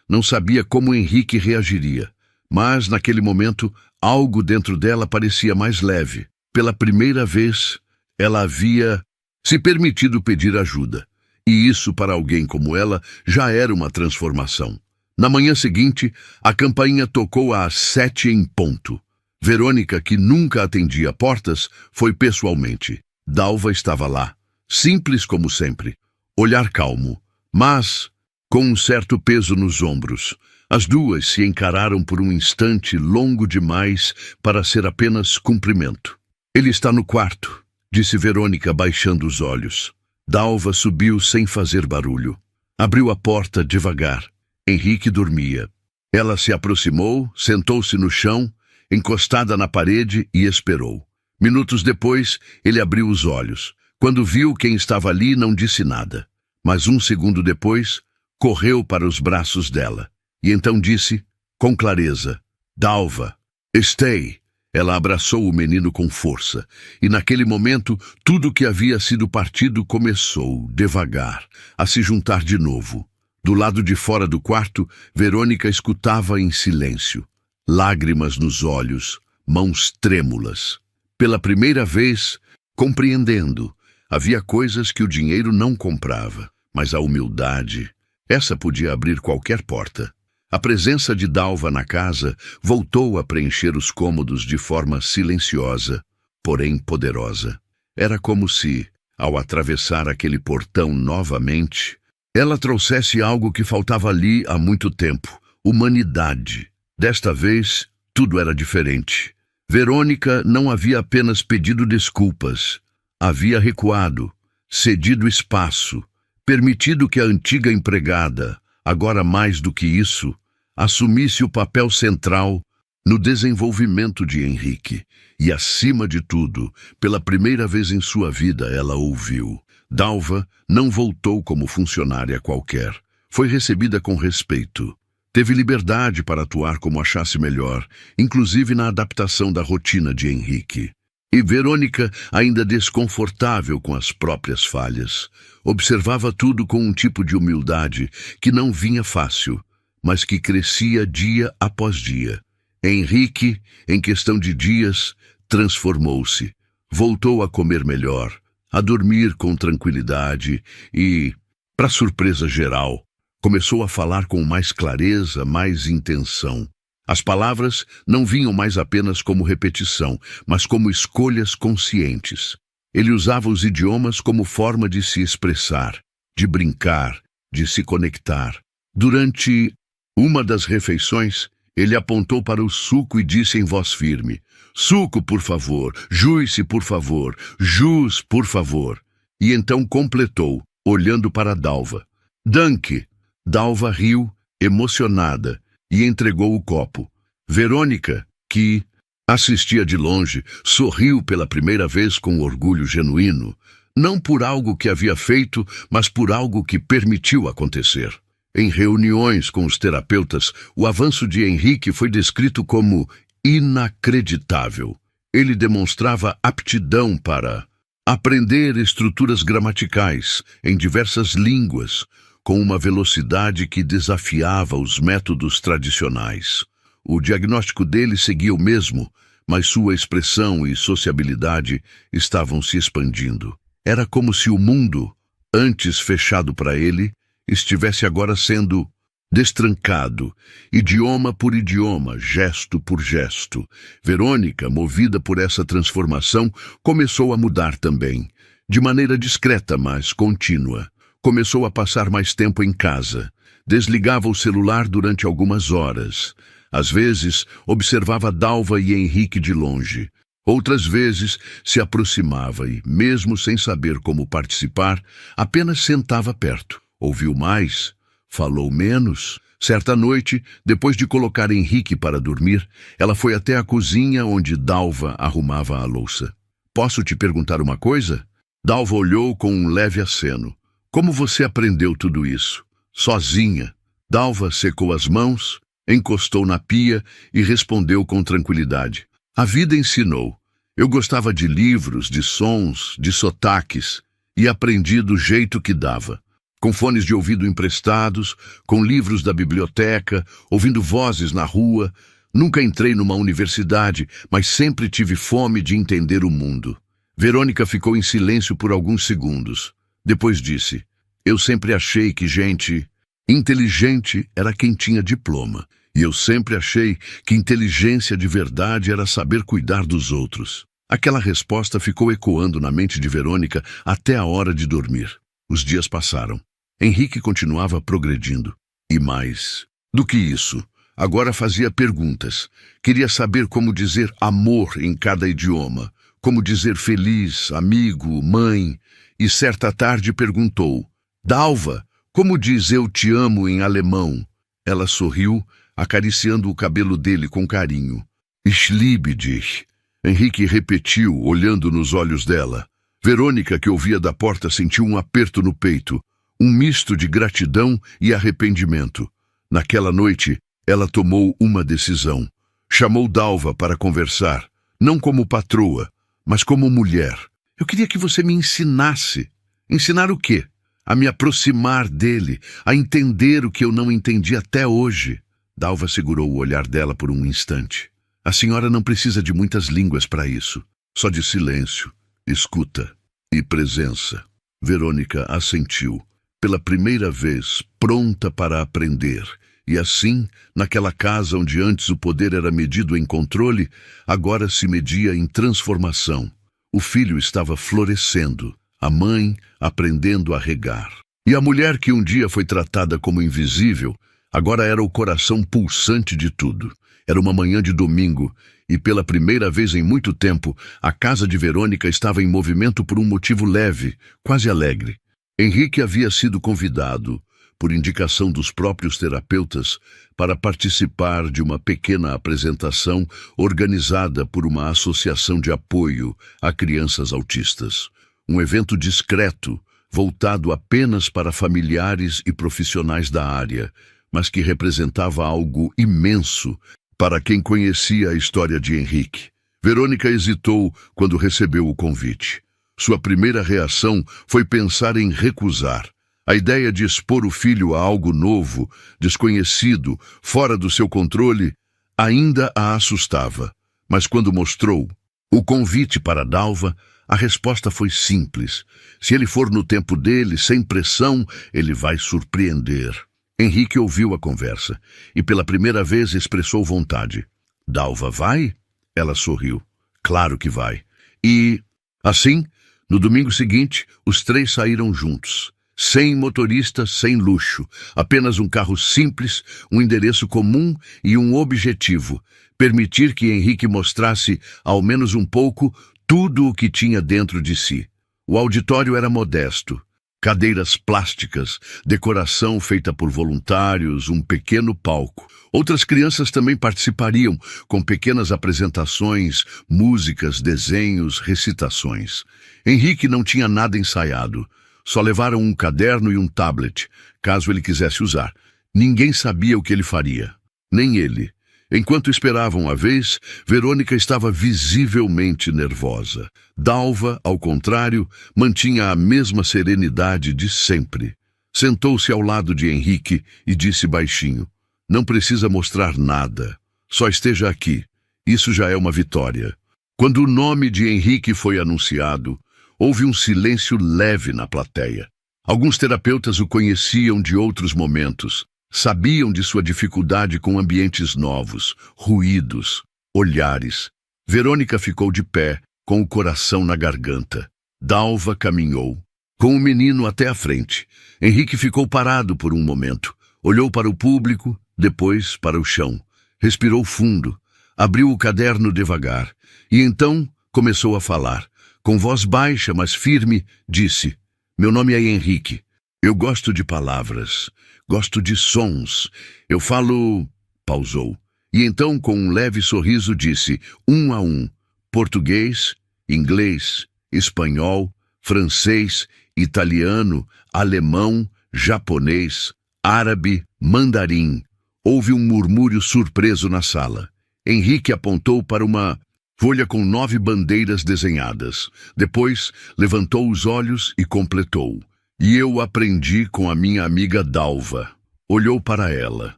Não sabia como Henrique reagiria. Mas, naquele momento, algo dentro dela parecia mais leve. Pela primeira vez, ela havia se permitido pedir ajuda. E isso, para alguém como ela, já era uma transformação. Na manhã seguinte, a campainha tocou às 7 em ponto. Verônica, que nunca atendia portas, foi pessoalmente. Dalva estava lá, simples como sempre, olhar calmo, mas com um certo peso nos ombros. As duas se encararam por um instante longo demais para ser apenas cumprimento. Ele está no quarto, disse Verônica, baixando os olhos. Dalva subiu sem fazer barulho. Abriu a porta devagar. Henrique dormia. Ela se aproximou, sentou-se no chão, encostada na parede, e esperou. Minutos depois, ele abriu os olhos. Quando viu quem estava ali, não disse nada. Mas um segundo depois, correu para os braços dela. E então disse, com clareza, Dalva, stay. Ela abraçou o menino com força. E naquele momento, tudo que havia sido partido começou, devagar, a se juntar de novo. Do lado de fora do quarto, Verônica escutava em silêncio. Lágrimas nos olhos, mãos trêmulas. Pela primeira vez, compreendendo, havia coisas que o dinheiro não comprava, mas a humildade, essa podia abrir qualquer porta. A presença de Dalva na casa voltou a preencher os cômodos de forma silenciosa, porém poderosa. Era como se, ao atravessar aquele portão novamente, ela trouxesse algo que faltava ali há muito tempo, humanidade. Desta vez, tudo era diferente. Verônica não havia apenas pedido desculpas, havia recuado, cedido espaço, permitido que a antiga empregada, agora mais do que isso, assumisse o papel central no desenvolvimento de Henrique. E, acima de tudo, pela primeira vez em sua vida, ela ouviu. Dalva não voltou como funcionária qualquer. Foi recebida com respeito. Teve liberdade para atuar como achasse melhor, inclusive na adaptação da rotina de Henrique. E Verônica, ainda desconfortável com as próprias falhas, observava tudo com um tipo de humildade que não vinha fácil, mas que crescia dia após dia. Henrique, em questão de dias, transformou-se. Voltou a comer melhor, a dormir com tranquilidade e, para surpresa geral, começou a falar com mais clareza, mais intenção. As palavras não vinham mais apenas como repetição, mas como escolhas conscientes. Ele usava os idiomas como forma de se expressar, de brincar, de se conectar. Durante uma das refeições, ele apontou para o suco e disse em voz firme, "Suco, por favor, juice, por favor, jus, por favor." E então completou, olhando para Dalva. "Danke." Dalva riu, emocionada, e entregou o copo. Verônica, que assistia de longe, sorriu pela primeira vez com orgulho genuíno, não por algo que havia feito, mas por algo que permitiu acontecer. Em reuniões com os terapeutas, o avanço de Henrique foi descrito como inacreditável. Ele demonstrava aptidão para aprender estruturas gramaticais em diversas línguas, com uma velocidade que desafiava os métodos tradicionais. O diagnóstico dele seguia o mesmo, mas sua expressão e sociabilidade estavam se expandindo. Era como se o mundo, antes fechado para ele, estivesse agora sendo destrancado, idioma por idioma, gesto por gesto. Verônica, movida por essa transformação, começou a mudar também, de maneira discreta, mas contínua. Começou a passar mais tempo em casa. Desligava o celular durante algumas horas. Às vezes, observava Dalva e Henrique de longe. Outras vezes, se aproximava e, mesmo sem saber como participar, apenas sentava perto. Ouviu mais, falou menos. Certa noite, depois de colocar Henrique para dormir, ela foi até a cozinha onde Dalva arrumava a louça. "Posso te perguntar uma coisa?" Dalva olhou com um leve aceno. "Como você aprendeu tudo isso?" "Sozinha." Dalva secou as mãos, encostou na pia e respondeu com tranquilidade. "A vida ensinou. Eu gostava de livros, de sons, de sotaques, e aprendi do jeito que dava. Com fones de ouvido emprestados, com livros da biblioteca, ouvindo vozes na rua. Nunca entrei numa universidade, mas sempre tive fome de entender o mundo. Verônica ficou em silêncio por alguns segundos. Depois disse: eu sempre achei que gente inteligente era quem tinha diploma. E eu sempre achei que inteligência de verdade era saber cuidar dos outros. Aquela resposta ficou ecoando na mente de Verônica até a hora de dormir. Os dias passaram. Henrique continuava progredindo. E mais do que isso, agora fazia perguntas. Queria saber como dizer amor em cada idioma, como dizer feliz, amigo, mãe. E certa tarde perguntou: Dalva, como diz eu te amo em alemão? Ela sorriu, acariciando o cabelo dele com carinho. Ich liebe dich. Henrique repetiu, olhando nos olhos dela. Verônica, que ouvia da porta, sentiu um aperto no peito, um misto de gratidão e arrependimento. Naquela noite, ela tomou uma decisão. Chamou Dalva para conversar, não como patroa, mas como mulher. Eu queria que você me ensinasse. Ensinar o quê? A me aproximar dele, a entender o que eu não entendi até hoje. Dalva segurou o olhar dela por um instante. A senhora não precisa de muitas línguas para isso, só de silêncio, escuta e presença. Verônica assentiu, pela primeira vez, pronta para aprender. E assim, naquela casa onde antes o poder era medido em controle, agora se media em transformação. O filho estava florescendo, a mãe aprendendo a regar. E a mulher que um dia foi tratada como invisível, agora era o coração pulsante de tudo. Era uma manhã de domingo, e pela primeira vez em muito tempo, a casa de Verônica estava em movimento por um motivo leve, quase alegre. Henrique havia sido convidado, por indicação dos próprios terapeutas, para participar de uma pequena apresentação organizada por uma associação de apoio a crianças autistas. Um evento discreto, voltado apenas para familiares e profissionais da área, mas que representava algo imenso para quem conhecia a história de Henrique. Verônica hesitou quando recebeu o convite. Sua primeira reação foi pensar em recusar. A ideia de expor o filho a algo novo, desconhecido, fora do seu controle, ainda a assustava. Mas quando mostrou o convite para Dalva, a resposta foi simples. Se ele for no tempo dele, sem pressão, ele vai surpreender. Henrique ouviu a conversa e pela primeira vez expressou vontade. Dalva vai? Ela sorriu. Claro que vai. E, assim, no domingo seguinte, os três saíram juntos. Sem motorista, sem luxo. Apenas um carro simples, um endereço comum e um objetivo. Permitir que Henrique mostrasse, ao menos um pouco, tudo o que tinha dentro de si. O auditório era modesto. Cadeiras plásticas, decoração feita por voluntários, um pequeno palco. Outras crianças também participariam, com pequenas apresentações, músicas, desenhos, recitações. Henrique não tinha nada ensaiado. Só levaram um caderno e um tablet, caso ele quisesse usar. Ninguém sabia o que ele faria. Nem ele. Enquanto esperavam a vez, Verônica estava visivelmente nervosa. Dalva, ao contrário, mantinha a mesma serenidade de sempre. Sentou-se ao lado de Henrique e disse baixinho: Não precisa mostrar nada. Só esteja aqui. Isso já é uma vitória. Quando o nome de Henrique foi anunciado, houve um silêncio leve na plateia. Alguns terapeutas o conheciam de outros momentos. Sabiam de sua dificuldade com ambientes novos, ruídos, olhares. Verônica ficou de pé, com o coração na garganta. Dalva caminhou, com o menino até a frente. Henrique ficou parado por um momento. Olhou para o público, depois para o chão. Respirou fundo, abriu o caderno devagar. E então começou a falar. Com voz baixa, mas firme, disse: Meu nome é Henrique. Eu gosto de palavras. Gosto de sons. Eu falo... Pausou. E então, com um leve sorriso, disse, um a um, português, inglês, espanhol, francês, italiano, alemão, japonês, árabe, mandarim. Houve um murmúrio surpreso na sala. Henrique apontou para uma folha com 9 bandeiras desenhadas. Depois, levantou os olhos e completou. E eu aprendi com a minha amiga Dalva. Olhou para ela,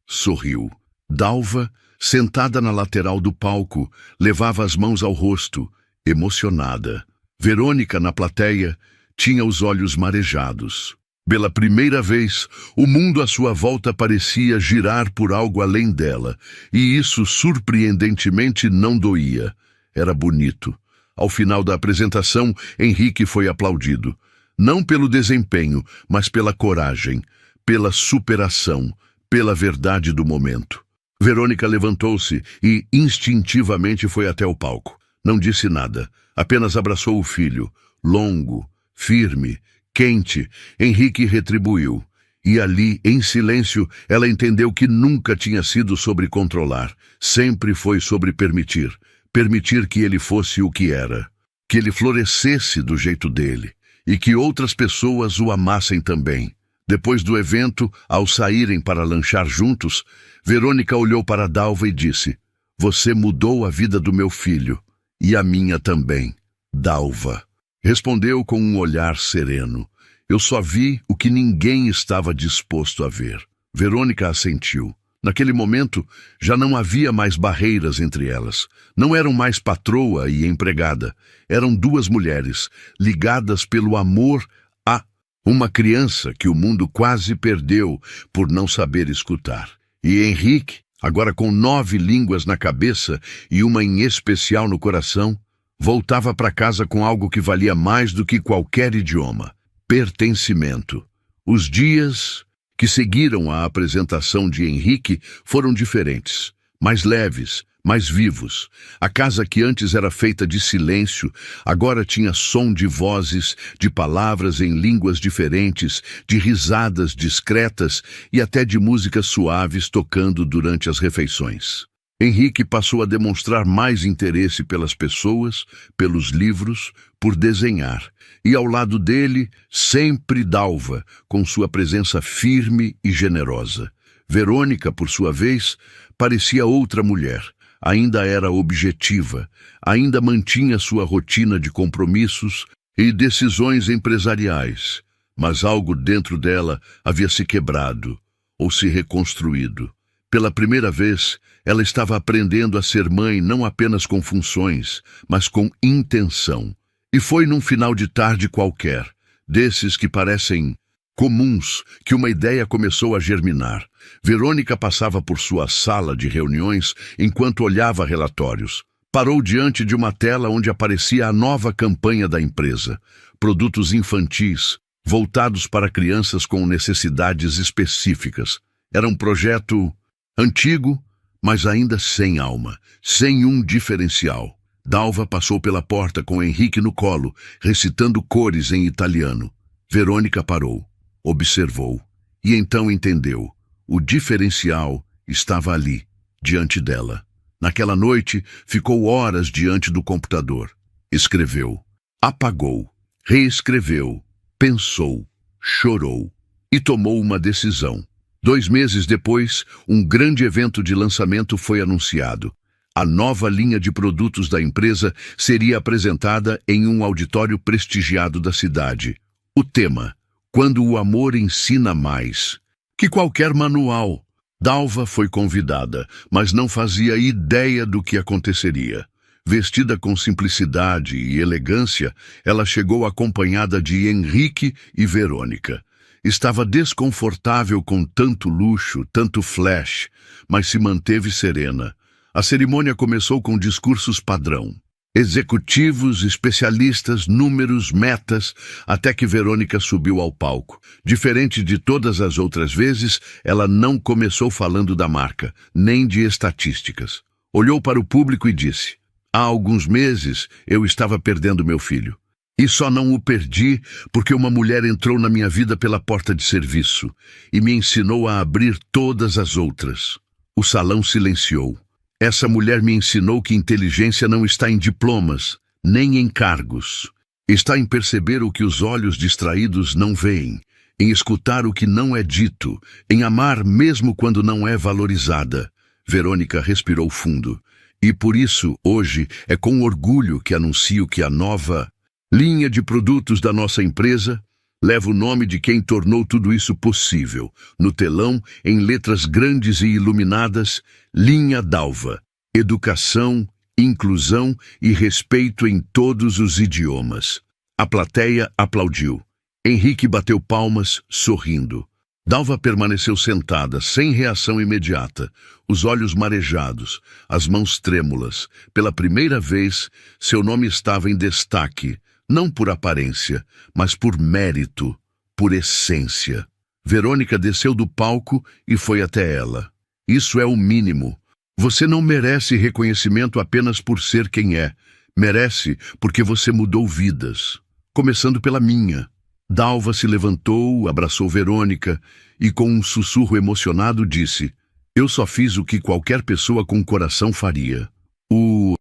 sorriu. Dalva sentada na lateral do palco, levava as mãos ao rosto, emocionada. Verônica, na plateia, tinha os olhos marejados. Pela primeira vez, o mundo à sua volta parecia girar por algo além dela, e isso, surpreendentemente, não doía. Era bonito. Ao final da apresentação, Henrique foi aplaudido. Não pelo desempenho, mas pela coragem, pela superação, pela verdade do momento. Verônica levantou-se e instintivamente foi até o palco. Não disse nada, apenas abraçou o filho, longo, firme, quente. Henrique retribuiu. E ali, em silêncio, ela entendeu que nunca tinha sido sobre controlar. Sempre foi sobre permitir. Permitir que ele fosse o que era. Que ele florescesse do jeito dele. E que outras pessoas o amassem também. Depois do evento, ao saírem para lanchar juntos, Verônica olhou para Dalva e disse: "Você mudou a vida do meu filho. E a minha também, Dalva." Respondeu com um olhar sereno. "Eu só vi o que ninguém estava disposto a ver." Verônica assentiu. Naquele momento, já não havia mais barreiras entre elas. Não eram mais patroa e empregada. Eram duas mulheres, ligadas pelo amor a uma criança que o mundo quase perdeu por não saber escutar. E Henrique, agora com 9 línguas na cabeça e uma em especial no coração, voltava para casa com algo que valia mais do que qualquer idioma: pertencimento. Os dias que seguiram a apresentação de Henrique foram diferentes, mais leves, mais vivos. A casa que antes era feita de silêncio, agora tinha som de vozes, de palavras em línguas diferentes, de risadas discretas e até de músicas suaves tocando durante as refeições. Henrique passou a demonstrar mais interesse pelas pessoas, pelos livros, por desenhar. E ao lado dele, sempre Dalva, com sua presença firme e generosa. Verônica, por sua vez, parecia outra mulher. Ainda era objetiva, ainda mantinha sua rotina de compromissos e decisões empresariais. Mas algo dentro dela havia se quebrado, ou se reconstruído. Pela primeira vez, ela estava aprendendo a ser mãe não apenas com funções, mas com intenção. E foi num final de tarde qualquer, desses que parecem comuns, que uma ideia começou a germinar. Verônica passava por sua sala de reuniões enquanto olhava relatórios. Parou diante de uma tela onde aparecia a nova campanha da empresa. Produtos infantis, voltados para crianças com necessidades específicas. Era um projeto antigo, mas ainda sem alma, sem um diferencial. Dalva passou pela porta com Henrique no colo, recitando cores em italiano. Verônica parou, observou, e então entendeu. O diferencial estava ali, diante dela. Naquela noite, ficou horas diante do computador. Escreveu, apagou, reescreveu, pensou, chorou e tomou uma decisão. 2 meses depois, um grande evento de lançamento foi anunciado. A nova linha de produtos da empresa seria apresentada em um auditório prestigiado da cidade. O tema: Quando o amor ensina mais que qualquer manual. Dalva foi convidada, mas não fazia ideia do que aconteceria. Vestida com simplicidade e elegância, ela chegou acompanhada de Henrique e Verônica. Estava desconfortável com tanto luxo, tanto flash, mas se manteve serena. A cerimônia começou com discursos padrão. Executivos, especialistas, números, metas, até que Verônica subiu ao palco. Diferente de todas as outras vezes, ela não começou falando da marca, nem de estatísticas. Olhou para o público e disse: "Há alguns meses eu estava perdendo meu filho. E só não o perdi porque uma mulher entrou na minha vida pela porta de serviço e me ensinou a abrir todas as outras." O salão silenciou. Essa mulher me ensinou que inteligência não está em diplomas, nem em cargos. Está em perceber o que os olhos distraídos não veem, em escutar o que não é dito, em amar mesmo quando não é valorizada. Verônica respirou fundo. E por isso, hoje, é com orgulho que anuncio que a nova linha de produtos da nossa empresa leva o nome de quem tornou tudo isso possível. No telão, em letras grandes e iluminadas, linha d'alva. Educação, inclusão e respeito em todos os idiomas. A plateia aplaudiu. Henrique bateu palmas, sorrindo. Dalva permaneceu sentada, sem reação imediata, os olhos marejados, as mãos trêmulas. Pela primeira vez, seu nome estava em destaque, não por aparência, mas por mérito, por essência. Verônica desceu do palco e foi até ela. Isso é o mínimo. Você não merece reconhecimento apenas por ser quem é. Merece porque você mudou vidas, começando pela minha. Dalva se levantou, abraçou Verônica e, com um sussurro emocionado, disse: eu só fiz o que qualquer pessoa com coração faria. O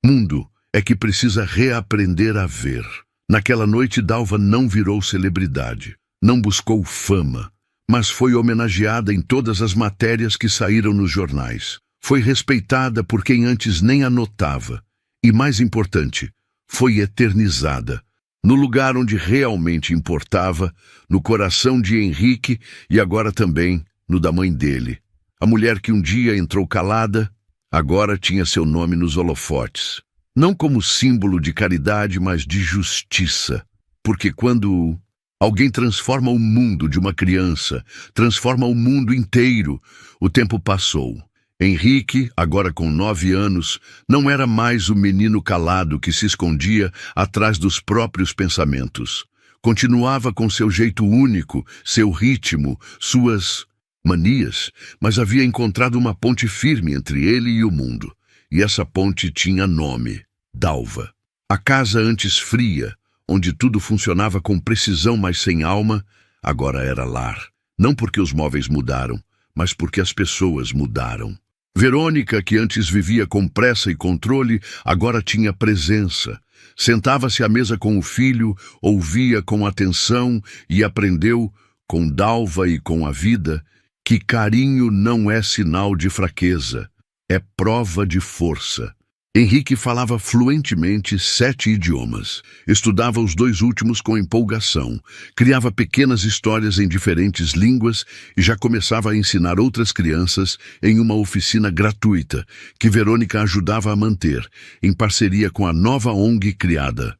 mundo é que precisa reaprender a ver. Naquela noite, Dalva não virou celebridade, não buscou fama, mas foi homenageada em todas as matérias que saíram nos jornais. Foi respeitada por quem antes nem a notava. E, mais importante, foi eternizada. No lugar onde realmente importava, no coração de Henrique e agora também no da mãe dele. A mulher que um dia entrou calada, agora tinha seu nome nos holofotes. Não como símbolo de caridade, mas de justiça. Porque quando alguém transforma o mundo de uma criança, transforma o mundo inteiro, o tempo passou. Henrique, agora com 9 anos, não era mais o menino calado que se escondia atrás dos próprios pensamentos. Continuava com seu jeito único, seu ritmo, suas manias, mas havia encontrado uma ponte firme entre ele e o mundo. E essa ponte tinha nome: Dalva. A casa antes fria, onde tudo funcionava com precisão mas sem alma, agora era lar. Não porque os móveis mudaram, mas porque as pessoas mudaram. Verônica, que antes vivia com pressa e controle, agora tinha presença. Sentava-se à mesa com o filho, ouvia com atenção e aprendeu, com Dalva e com a vida, que carinho não é sinal de fraqueza, é prova de força. Henrique falava fluentemente 7 idiomas. Estudava os 2 últimos com empolgação. Criava pequenas histórias em diferentes línguas e já começava a ensinar outras crianças em uma oficina gratuita que Verônica ajudava a manter, em parceria com a nova ONG criada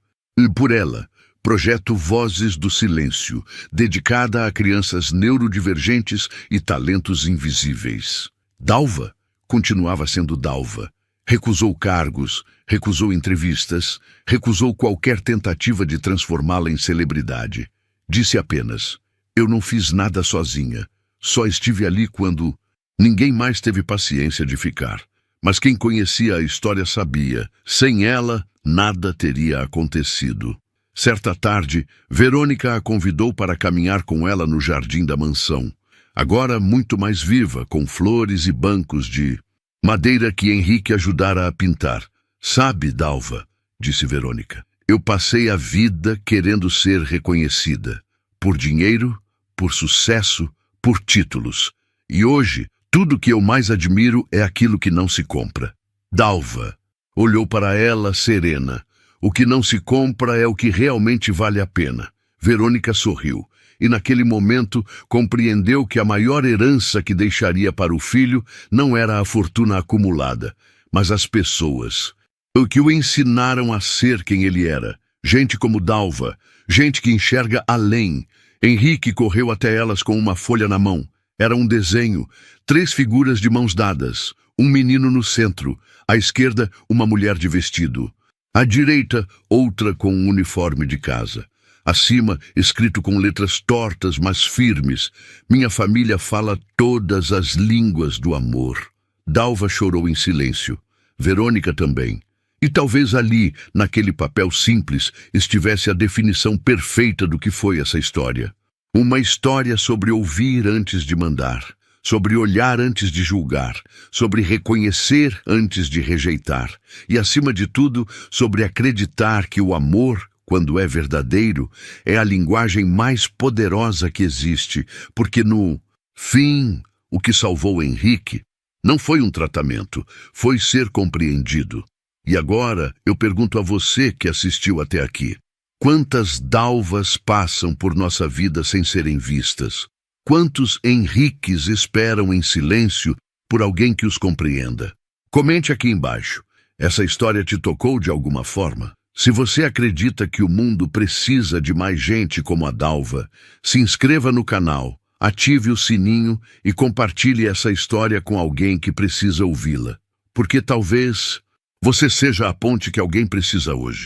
por ela, Projeto Vozes do Silêncio, dedicada a crianças neurodivergentes e talentos invisíveis. Dalva continuava sendo Dalva. Recusou cargos, recusou entrevistas, recusou qualquer tentativa de transformá-la em celebridade. Disse apenas: eu não fiz nada sozinha, só estive ali quando ninguém mais teve paciência de ficar. Mas quem conhecia a história sabia, sem ela, nada teria acontecido. Certa tarde, Verônica a convidou para caminhar com ela no jardim da mansão. Agora muito mais viva, com flores e bancos de madeira que Henrique ajudara a pintar. Sabe, Dalva, disse Verônica, eu passei a vida querendo ser reconhecida. Por dinheiro, por sucesso, por títulos. E hoje, tudo que eu mais admiro é aquilo que não se compra. Dalva olhou para ela serena. O que não se compra é o que realmente vale a pena. Verônica sorriu. E naquele momento compreendeu que a maior herança que deixaria para o filho não era a fortuna acumulada, mas as pessoas. O que o ensinaram a ser quem ele era. Gente como Dalva, gente que enxerga além. Henrique correu até elas com uma folha na mão. Era um desenho, 3 figuras de mãos dadas, um menino no centro, à esquerda uma mulher de vestido, à direita outra com um uniforme de casa. Acima, escrito com letras tortas, mas firmes: minha família fala todas as línguas do amor. Dalva chorou em silêncio. Verônica também. E talvez ali, naquele papel simples, estivesse a definição perfeita do que foi essa história. Uma história sobre ouvir antes de mandar, sobre olhar antes de julgar, sobre reconhecer antes de rejeitar, e, acima de tudo, sobre acreditar que o amor, quando é verdadeiro, é a linguagem mais poderosa que existe, porque no fim, o que salvou Henrique não foi um tratamento, foi ser compreendido. E agora eu pergunto a você que assistiu até aqui: Quantas dalvas passam por nossa vida sem serem vistas? Quantos Henriques esperam em silêncio por alguém que os compreenda? Comente aqui embaixo. Essa história te tocou de alguma forma? Se você acredita que o mundo precisa de mais gente como a Dalva, se inscreva no canal, ative o sininho e compartilhe essa história com alguém que precisa ouvi-la. Porque talvez você seja a ponte que alguém precisa hoje.